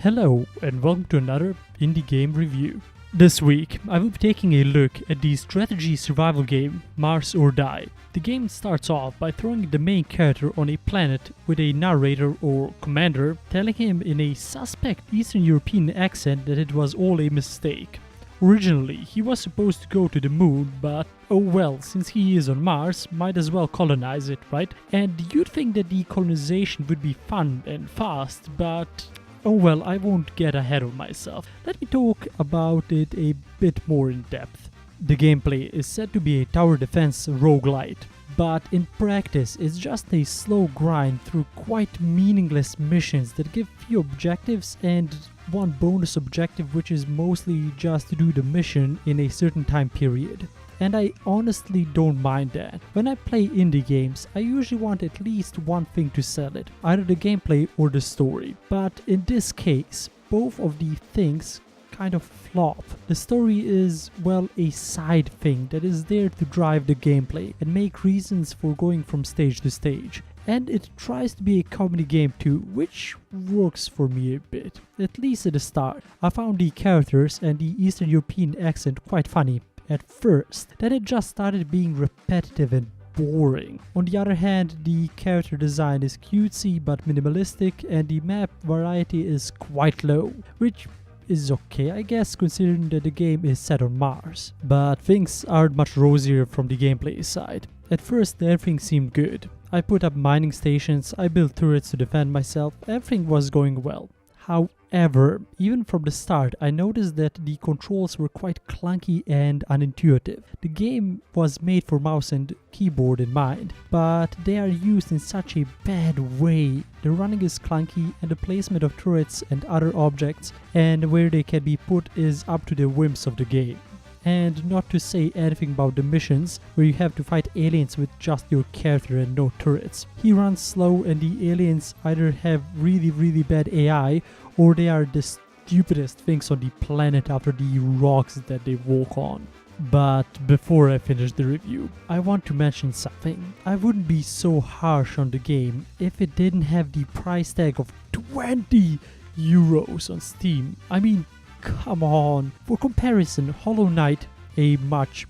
Hello and welcome to another indie game review. This week I will be taking a look at the strategy survival game Mars or Die. The game starts off by throwing the main character on a planet with a narrator or commander telling him in a suspect Eastern European accent that it was all a mistake. Originally, he was supposed to go to the moon, but oh well, since he is on Mars, might as well colonize it, right? And you'd think that the colonization would be fun and fast, but oh well, I won't get ahead of myself. Let me talk about it a bit more in depth. The gameplay is said to be a tower defense roguelite, but in practice it's just a slow grind through quite meaningless missions that give few objectives and one bonus objective, which is mostly just to do the mission in a certain time period. And I honestly don't mind that. When I play indie games, I usually want at least one thing to sell it, either the gameplay or the story. But in this case, both of the things kind of flop. The story is, well, a side thing that is there to drive the gameplay and make reasons for going from stage to stage. And it tries to be a comedy game too, which works for me a bit, at least at the start. I found the characters and the Eastern European accent quite funny at first, then it just started being repetitive and boring. On the other hand, the character design is cutesy but minimalistic and the map variety is quite low, which is okay I guess considering that the game is set on Mars. But things aren't much rosier from the gameplay side. At first everything seemed good. I put up mining stations, I built turrets to defend myself, everything was going well. However, even from the start, I noticed that the controls were quite clunky and unintuitive. The game was made for mouse and keyboard in mind, but they are used in such a bad way. The running is clunky and the placement of turrets and other objects and where they can be put is up to the whims of the game. And not to say anything about the missions, where you have to fight aliens with just your character and no turrets. He runs slow and the aliens either have really bad AI or they are the stupidest things on the planet after the rocks that they walk on. But before I finish the review, I want to mention something. I wouldn't be so harsh on the game if it didn't have the price tag of 20 euros on Steam. I mean, come on. For comparison, Hollow Knight, a much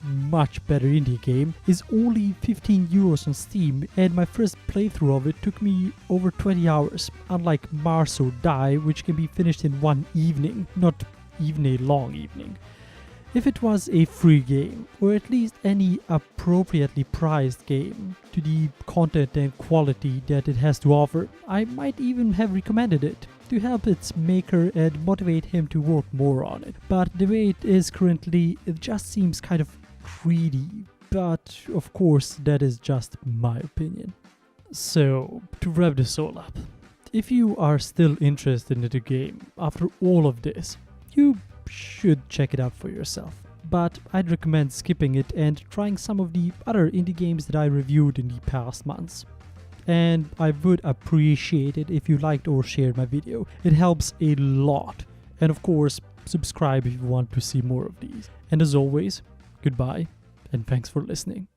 better indie game, is only 15 euros on Steam and my first playthrough of it took me over 20 hours, unlike Mars or Die, which can be finished in one evening, not even a long evening. If it was a free game, or at least any appropriately priced game to the content and quality that it has to offer, I might even have recommended it to help its maker and motivate him to work more on it. But the way it is currently, it just seems kind of greedy. But of course, that is just my opinion. So, to wrap this all up, if you are still interested in the game after all of this, you should check it out for yourself. But I'd recommend skipping it and trying some of the other indie games that I reviewed in the past months. And I would appreciate it if you liked or shared my video. It helps a lot. And of course, subscribe if you want to see more of these. And as always, goodbye and thanks for listening.